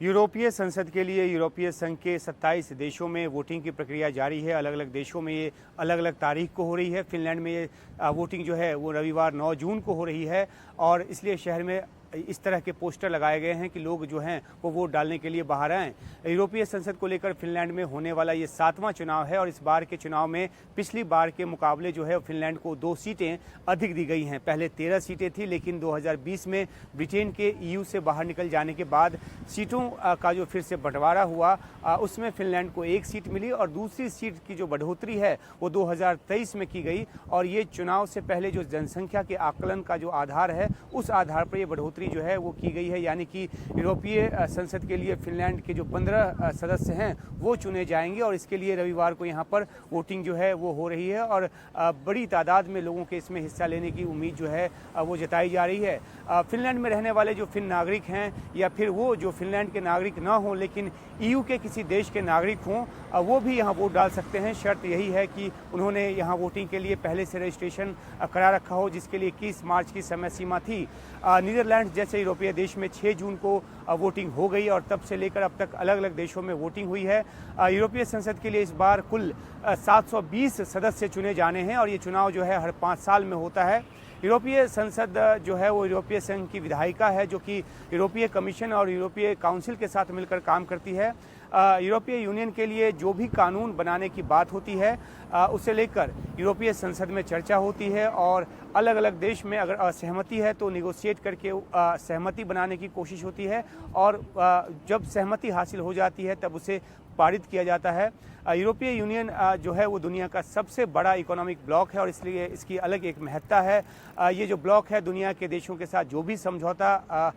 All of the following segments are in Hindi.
यूरोपीय संसद के लिए यूरोपीय संघ के 27 देशों में वोटिंग की प्रक्रिया जारी है। अलग अलग देशों में ये अलग अलग तारीख को हो रही है। फिनलैंड में ये वोटिंग जो है वो रविवार 9 जून को हो रही है और इसलिए शहर में इस तरह के पोस्टर लगाए गए हैं कि लोग जो हैं वो वोट डालने के लिए बाहर आएँ। यूरोपीय संसद को लेकर फिनलैंड में होने वाला ये 7वां चुनाव है और इस बार के चुनाव में पिछली बार के मुकाबले जो है फिनलैंड को 2 सीटें अधिक दी गई हैं। पहले 13 सीटें थी, लेकिन 2020 में ब्रिटेन के EU से बाहर निकल जाने के बाद सीटों का जो फिर से बंटवारा हुआ उसमें फिनलैंड को 1 सीट मिली और दूसरी सीट की जो बढ़ोतरी है वो 2023 में की गई। और ये चुनाव से पहले जो जनसंख्या के आकलन का जो आधार है उस आधार पर ये बढ़ोतरी जो है वो की गई है, यानी कि यूरोपीय संसद के लिए फिनलैंड के जो 15 सदस्य हैं वो चुने जाएंगे और इसके लिए रविवार को यहाँ पर वोटिंग जो है वो हो रही है और बड़ी तादाद में लोगों के इसमें हिस्सा लेने की उम्मीद जो है वो जताई जा रही है। फिनलैंड में रहने वाले जो फिन नागरिक हैं या फिर वो जो फिनलैंड के नागरिक ना हों लेकिन EU के किसी देश के नागरिक हों, वो भी यहाँ वोट डाल सकते हैं। शर्त यही है कि उन्होंने यहाँ वोटिंग के लिए पहले से रजिस्ट्रेशन करा रखा हो, जिसके लिए 21 मार्च की समय सीमा थी। नीदरलैंड जैसे यूरोपीय देश में 6 जून को वोटिंग हो गई और तब से लेकर अब तक अलग अलग देशों में वोटिंग हुई है। यूरोपीय संसद के लिए इस बार कुल 720 सदस्य चुने जाने हैं और ये चुनाव जो है हर 5 साल में होता है। यूरोपीय संसद जो है वो यूरोपीय संघ की विधायिका है जो कि यूरोपीय कमीशन और यूरोपीय काउंसिल के साथ मिलकर काम करती है। यूरोपीय यूनियन के लिए जो भी कानून बनाने की बात होती है उसे लेकर यूरोपीय संसद में चर्चा होती है और अलग अलग देश में अगर असहमति है तो निगोशिएट करके सहमति बनाने की कोशिश होती है और जब सहमति हासिल हो जाती है तब उसे पारित किया जाता है। यूरोपीय यूनियन जो है वो दुनिया का सबसे बड़ा इकोनॉमिक ब्लॉक है और इसलिए इसकी अलग एक महत्ता है। ये जो ब्लॉक है दुनिया के देशों के साथ जो भी समझौता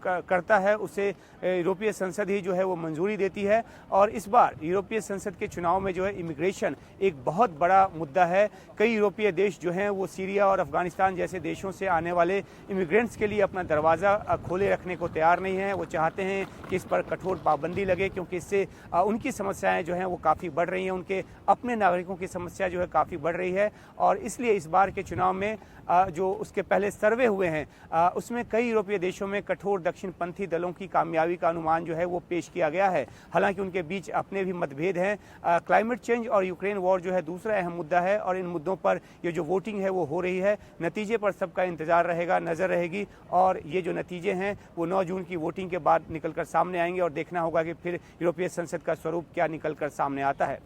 करता है उसे यूरोपीय संसद ही जो है वो मंजूरी देती है। और इस बार यूरोपीय संसद के चुनाव में जो है इमिग्रेशन एक बहुत बड़ा मुद्दा है। कई यूरोपीय देश जो हैं वो सीरिया और अफगानिस्तान जैसे देशों से आने वाले इमिग्रेंट्स के लिए अपना दरवाज़ा खोले रखने को तैयार नहीं है। वो चाहते हैं कि इस पर कठोर पाबंदी लगे क्योंकि इससे उनकी समस्याएं जो हैं वो काफ़ी बढ़ रही हैं, उनके अपने नागरिकों की समस्या जो है काफ़ी बढ़ रही है। और इसलिए इस बार के चुनाव में जो उसके पहले सर्वे हुए हैं उसमें कई यूरोपीय देशों में कठोर दक्षिणपंथी दलों की कामयाबी का अनुमान जो है वो पेश किया गया है। हालांकि उनके बीच अपने भी मतभेद हैं। क्लाइमेट चेंज और यूक्रेन वॉर जो है दूसरा अहम मुद्दा है और इन मुद्दों पर ये जो वोटिंग है वो हो रही है। नतीजे पर सबका इंतजार रहेगा, नज़र रहेगी और ये जो नतीजे हैं वो 9 जून की वोटिंग के बाद निकल कर सामने आएंगे और देखना होगा कि फिर यूरोपीय संसद का स्वरूप क्या निकल कर सामने आता है।